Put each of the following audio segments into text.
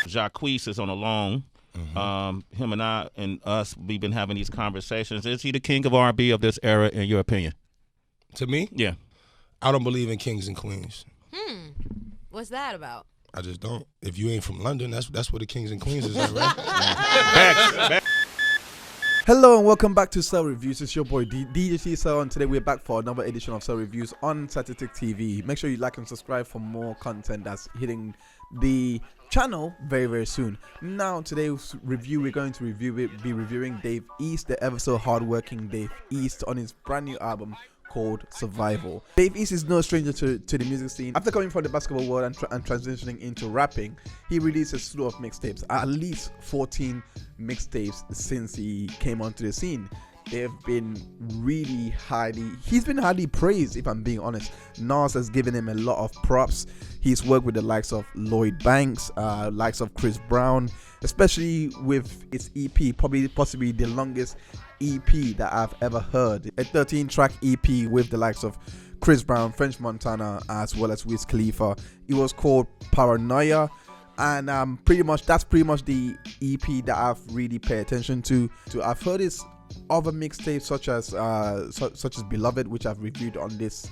Jacquees is on a loan. Him and I and us, we've been having these conversations. Is he the king of R&B of this era, in your opinion? To me? Yeah. I don't believe in kings and queens. What's that about? I just don't. If you ain't from London, that's where the kings and queens is at, right? Hello and welcome back to Cell Reviews. It's your boy DJ Cell, and today we're back for another edition of Cell Reviews on Static TV. Make sure you like and subscribe for more content that's hitting the channel very, very soon. Now, today's review, we're going to be reviewing Dave East, the ever so hardworking Dave East, on his brand new album called Survival. Dave East is no stranger to the music scene. After coming from the basketball world and transitioning into rapping, he released a slew of mixtapes, at least 14 mixtapes since he came onto the scene. They've been he's been highly praised, if I'm being honest. Nas has given him a lot of props. He's worked with the likes of Lloyd Banks, likes of Chris Brown, especially with its EP, possibly the longest EP that I've ever heard. A 13-track EP with the likes of Chris Brown, French Montana, as well as Wiz Khalifa. It was called Paranoia, and that's pretty much the EP that I've really paid attention to. I've heard his other mixtapes such as Beloved, which I've reviewed on this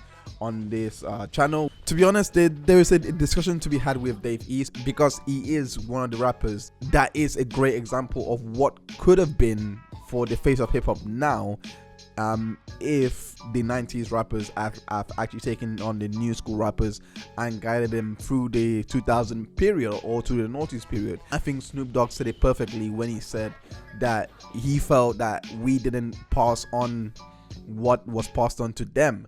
channel. To be honest, there is a discussion to be had with Dave East, because he is one of the rappers that is a great example of what could have been for the face of hip-hop now, if the 90s rappers have actually taken on the new school rappers and guided them through the 2000 period or to the noughties period. I think Snoop Dogg said it perfectly when he said that he felt that we didn't pass on what was passed on to them.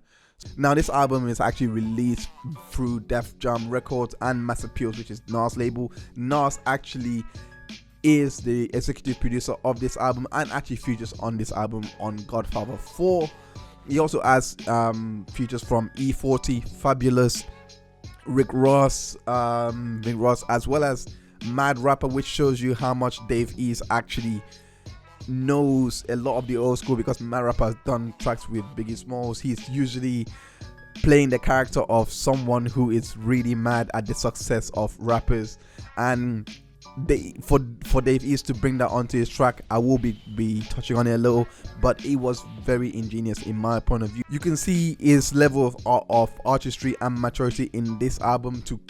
Now, this album is actually released through Def Jam Records and Mass Appeals, which is Nas' label. Nas actually is the executive producer of this album and actually features on this album on Godfather 4. He also has features from E40, Fabulous, Rick Ross, as well as Mad Rapper, which shows you how much Dave East actually knows a lot of the old school, because Mad Rapper has done tracks with Biggie Smalls. He's usually playing the character of someone who is really mad at the success of rappers, and for Dave East to bring that onto his track, I will be touching on it a little, but it was very ingenious in my point of view. You can see his level of artistry and maturity in this album to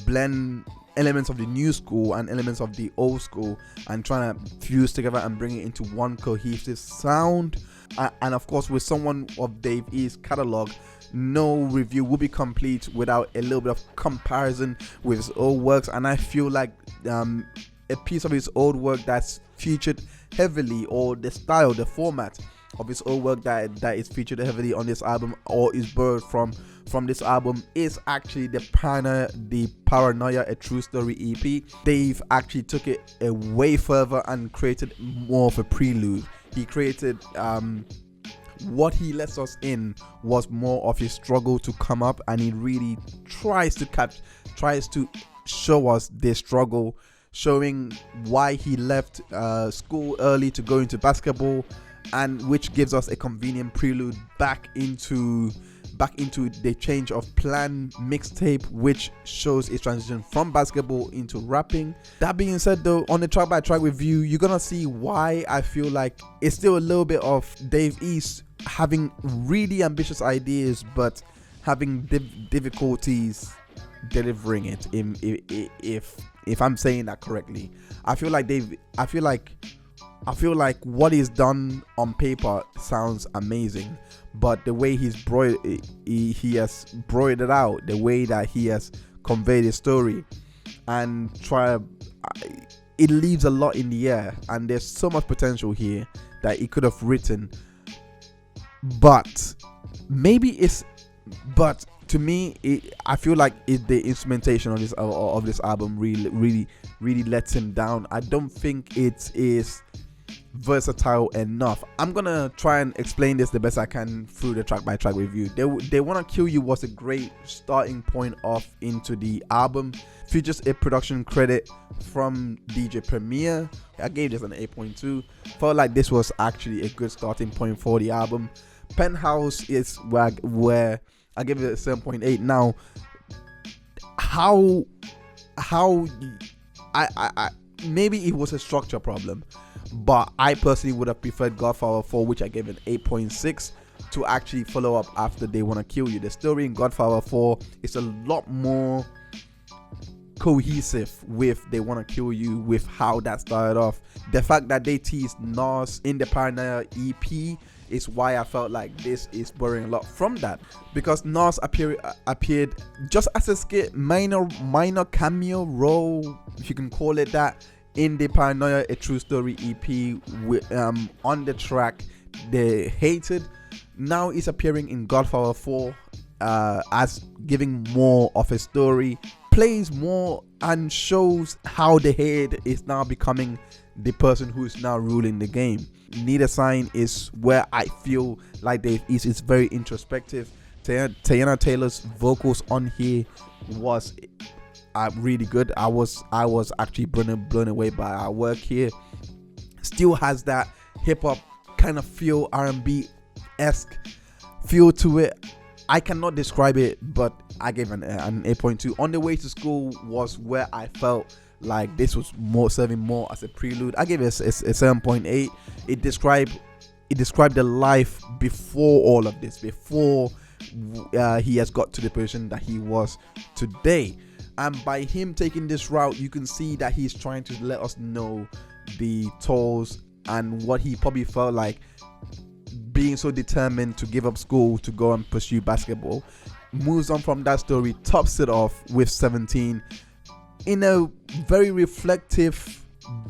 blend elements of the new school and elements of the old school and trying to fuse together and bring it into one cohesive sound. And of course, with someone of Dave East's catalog, no review will be complete without a little bit of comparison with his old works. And I feel like a piece of his old work that's featured heavily, or the style, the format of his old work that is featured heavily on this album or is borrowed from this album, is actually the Paranoia, a True Story EP. Dave actually took it a way further and created more of a prelude. He created what he lets us in was more of his struggle to come up, and he really tries to show us this struggle, showing why he left school early to go into basketball, and which gives us a convenient prelude back into the Change of Plan mixtape, which shows his transition from basketball into rapping. That being said, though, on the track by track review, you're gonna see why I feel like it's still a little bit of Dave East having really ambitious ideas but having difficulties delivering it, if I'm saying that correctly. I feel like what he's done on paper sounds amazing, but the way he has broidered it out, the way that he has conveyed his story, and it leaves a lot in the air, and there's so much potential here that he could have written. But to me, I feel like the instrumentation of this album really lets him down. I don't think it is versatile enough. I'm gonna try and explain this the best I can through the track by track review. They Wanna Kill You was a great starting point off into the album. Features a production credit from DJ Premier. I gave this an 8.2. Felt like this was actually a good starting point for the album. Penthouse is where I give it a 7.8. Now, how I maybe it was a structure problem, but I personally would have preferred Godfather 4, which I gave an 8.6, to actually follow up after They Wanna Kill You. The story in Godfather 4 is a lot more cohesive with They Wanna Kill You, with how that started off. The fact that they teased Nas in the Paranoia EP is why I felt like this is borrowing a lot from that, because Nas appeared just as a skit, minor cameo role, if you can call it that, in the Paranoia A True Story EP with, on the track They Hated. Now he's appearing in Godfather 4 as giving more of a story, plays more and shows how the head is now becoming the person who is now ruling the game. Need a Sign is where I feel like it's very introspective. Teyana Taylor's vocals on here was really good. I was actually blown away by our work here. Still has that hip hop kind of feel, R&B-esque feel to it. I cannot describe it, but I gave an 8.2. On the Way to School was where I felt like this was serving more as a prelude. I gave it a 7.8. It described the life before all of this, before he has got to the position that he was today. And by him taking this route, you can see that he's trying to let us know the tolls and what he probably felt like being so determined to give up school to go and pursue basketball. Moves on from that story, tops it off with 17 in a very reflective,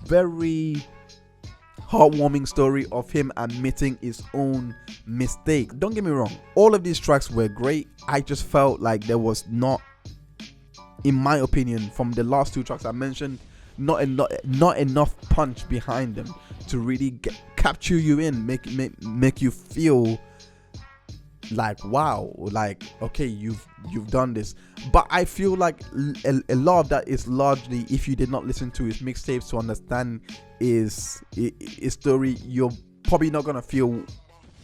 very heartwarming story of him admitting his own mistake. Don't get me wrong, all of these tracks were great. I just felt like there was not, in my opinion, from the last two tracks I mentioned, not enough punch behind them to really capture you in, make you feel like, wow, like, okay, you've done this. But I feel like a lot of that is largely, if you did not listen to his mixtapes to understand his story, you're probably not gonna feel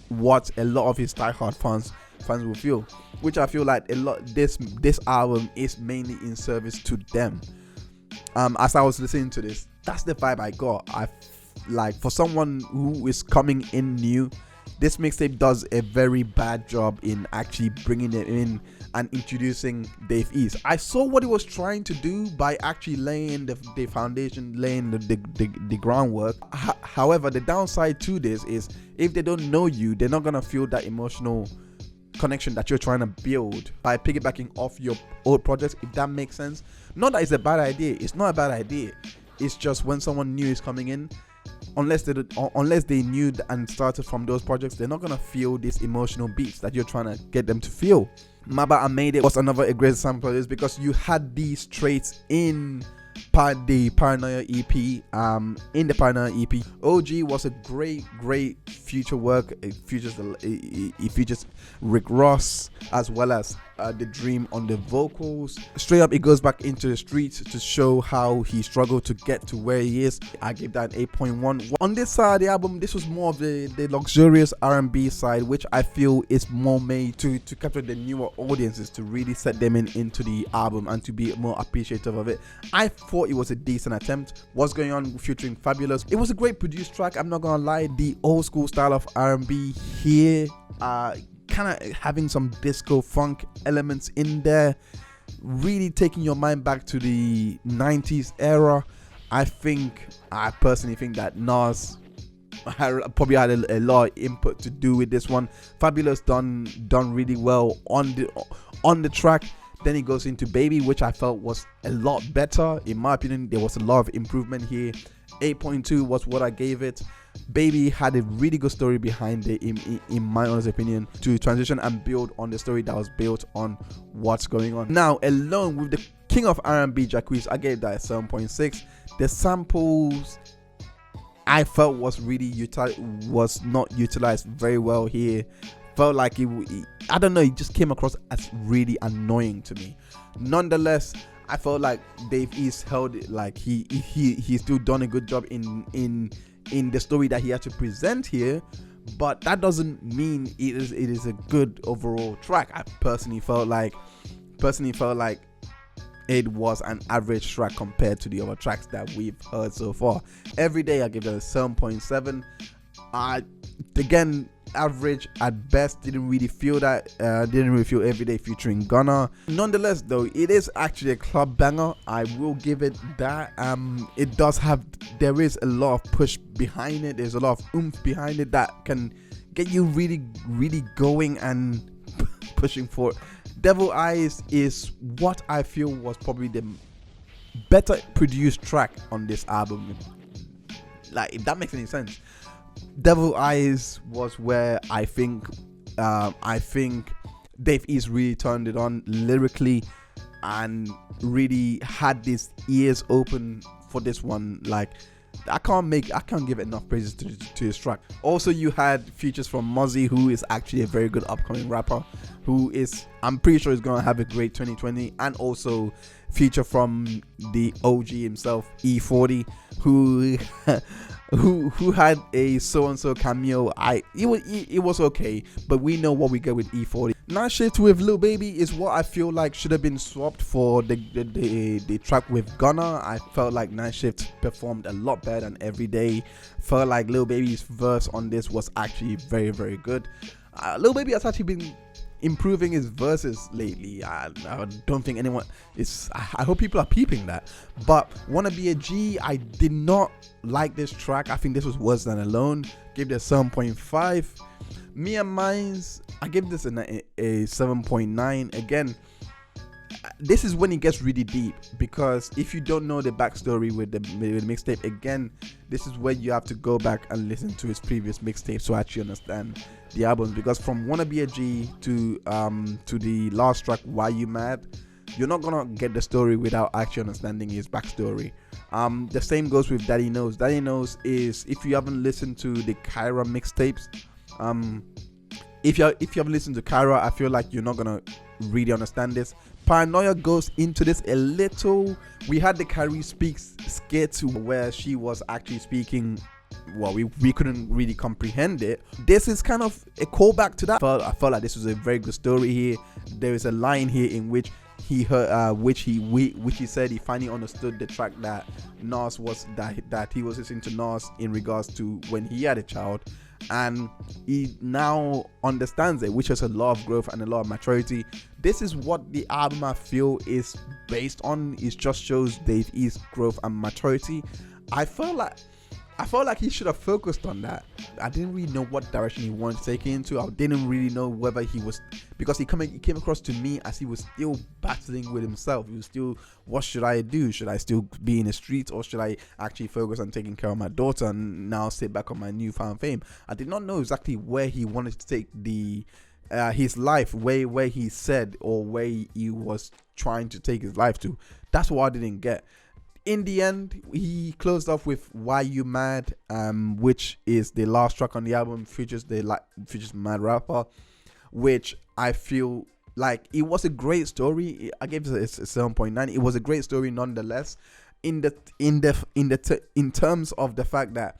what a lot of his diehard fans will feel, which I feel like a lot this album is mainly in service to them. As I was listening to this, that's the vibe I got. I like, for someone who is coming in new, this mixtape does a very bad job in actually bringing it in and introducing Dave East. I saw what he was trying to do by actually laying the foundation, laying the groundwork. However, the downside to this is, if they don't know you, they're not gonna feel that emotional connection that you're trying to build by piggybacking off your old projects, if that makes sense. Not that it's a bad idea, it's not a bad idea. It's just when someone new is coming in, unless they knew and started from those projects, they're not gonna feel these emotional beats that you're trying to get them to feel. Maba and Made It was another great example, is because you had these traits in the Paranoia EP. In the Paranoia EP, OG was a great future work. It features Rick Ross as well as The Dream on the vocals. Straight up, it goes back into the streets to show how he struggled to get to where he is. I give that an 8.1. On this side of the album, this was more of the luxurious R&B side, which I feel is more made to capture the newer audiences, to really set them into the album and to be more appreciative of it. I thought it was a decent attempt. What's Going On featuring Fabulous, it was a great produced track. I'm not gonna lie, the old school style of R&B here, kind of having some disco funk elements in there, really taking your mind back to the 90s era. I personally think that Nas probably had a lot of input to do with this one. Fabulous done really well on the track. Then he goes into Baby, which I felt was a lot better. In my opinion, there was a lot of improvement here. 8.2 was what I gave it. Baby had a really good story behind it, in my honest opinion, to transition and build on the story that was built on What's Going On. Now, alone with the king of R&B, Jacquees, I gave that a 7.6. The samples I felt was not utilized very well here. Felt like I don't know, it just came across as really annoying to me. Nonetheless, I felt like Dave East held it, like he's still done a good job in the story that he had to present here, but that doesn't mean it is a good overall track. I personally felt like it was an average track compared to the other tracks that we've heard so far. Every Day, I give it a 7.7. Again, average at best. Didn't really feel Every Day featuring Gunna. Nonetheless, though, it is actually a club banger. I will give it that. There is a lot of push behind it. There's a lot of oomph behind it that can get you really, really going and pushing for it. Devil Eyes is what I feel was probably the better produced track on this album. Like, if that makes any sense. Devil Eyes was where I think Dave East really turned it on lyrically and really had his ears open for this one. Like, I can't give enough praises to his track. Also, you had features from Mozzie, who is actually a very good upcoming rapper, I'm pretty sure is gonna have a great 2020, and also feature from the OG himself, E40, who had a so-and-so cameo. It was okay, but we know what we get with E40. Night Shift with Lil Baby is what I feel like should have been swapped for the track with Gunna. I felt like Night Shift performed a lot better than Every Day. Felt like Lil Baby's verse on this was actually very, very good. Lil Baby has actually been improving his verses lately. I don't think anyone is. I hope people are peeping that. But Wanna Be a G, I did not like this track. I think this was worse than Alone. Gave it a 7.5. Me and Mines, I give this a 7.9. Again, this is when it gets really deep, because if you don't know the backstory with the mixtape, again, this is where you have to go back and listen to his previous mixtape to actually understand the albums. Because from Wanna Be a G to the last track, Why You Mad, you're not gonna get the story without actually understanding his backstory. The same goes with Daddy Knows. Daddy Knows is, if you haven't listened to the Kyra mixtapes, if you haven't listened to Kyra, I feel like you're not gonna really understand this. Paranoia goes into this a little. We had the Kyrie Speaks skit where she was actually speaking. Well, we couldn't really comprehend it. This is kind of a callback to that. I felt like this was a very good story here. There is a line here in which he heard, which he said he finally understood the track that Nas was that he was listening to Nas in regards to when he had a child, and he now understands it, which is a lot of growth and a lot of maturity. This is what the album, I feel, is based on. It just shows Dave East's growth and maturity. I felt like he should have focused on that. I didn't really know what direction he wanted to take it into. I didn't really know whether he was, because he came across to me as he was still battling with himself. He was still, what should I do? Should I still be in the streets, or should I actually focus on taking care of my daughter and now sit back on my newfound fame? I did not know exactly where he wanted to take his life, where he said, or where he was trying to take his life to. That's what I didn't get. In the end, he closed off with Why You Mad, which is the last track on the album, features Mad Rapper, which I feel like it was a great story. I gave it a 7.9. It was a great story nonetheless, in terms of the fact that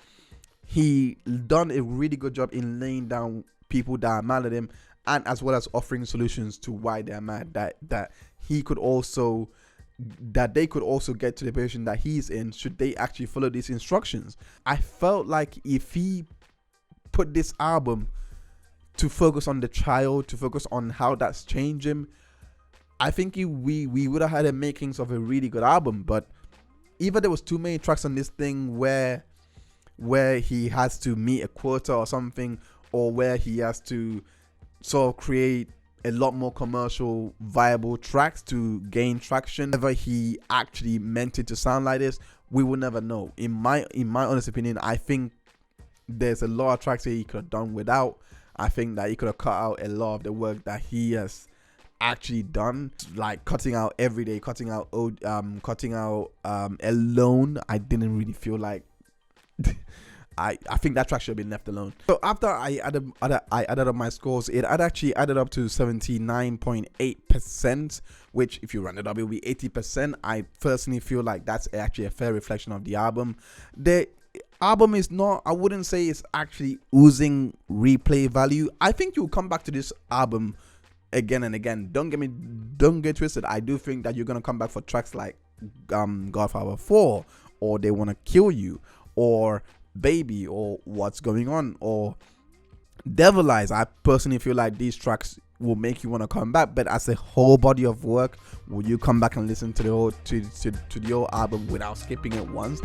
he done a really good job in laying down people that are mad at him, and as well as offering solutions to why they're mad, that they could also get to the position that he's in should they actually follow these instructions. I felt like if he put this album to focus on the child, to focus on how that's changed him, I think we would have had the makings of a really good album. But either there was too many tracks on this thing where he has to meet a quota or something, or where he has to sort of create a lot more commercial viable tracks to gain traction. Whether he actually meant it to sound like this, we will never know. In my honest opinion, I think there's a lot of tracks that he could have done without. I think that he could have cut out a lot of the work that he has actually done, like cutting out Every Day, cutting out Alone. I didn't really feel like I think that track should have been left alone. So after I added up my scores, it had actually added up to 79.8%, which if you run it up, it will be 80%. I personally feel like that's actually a fair reflection of the album. The album is not, I wouldn't say it's actually oozing replay value. I think you'll come back to this album again and again. Don't get twisted. I do think that you're gonna come back for tracks like Godfather 4, or They Wanna Kill You, or Baby, or What's Going On, or Devil Eyes. I personally feel like these tracks will make you want to come back, but as a whole body of work, will you come back and listen to the whole to the whole album without skipping it once?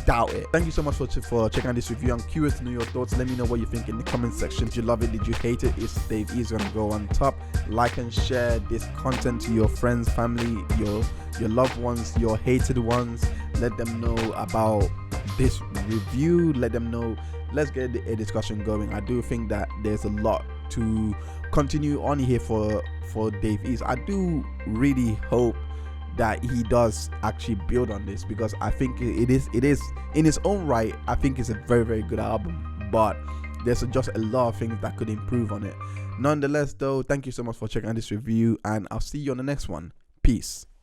Doubt it. Thank you so much for checking out this review. I'm curious to know your thoughts. Let me know what you think in the comment section. Did you love it? Did you hate it? Is Dave E's gonna go on top? Like and share this content to your friends, family, your loved ones, your hated ones. Let them know about this review. Let them know. Let's get a discussion going. I do think that there's a lot to continue on here for Dave East. I do really hope that he does actually build on this, because I think it is in its own right. I think it's a very, very good album, but there's just a lot of things that could improve on it. Nonetheless though, thank you so much for checking out this review, and I'll see you on the next one. Peace.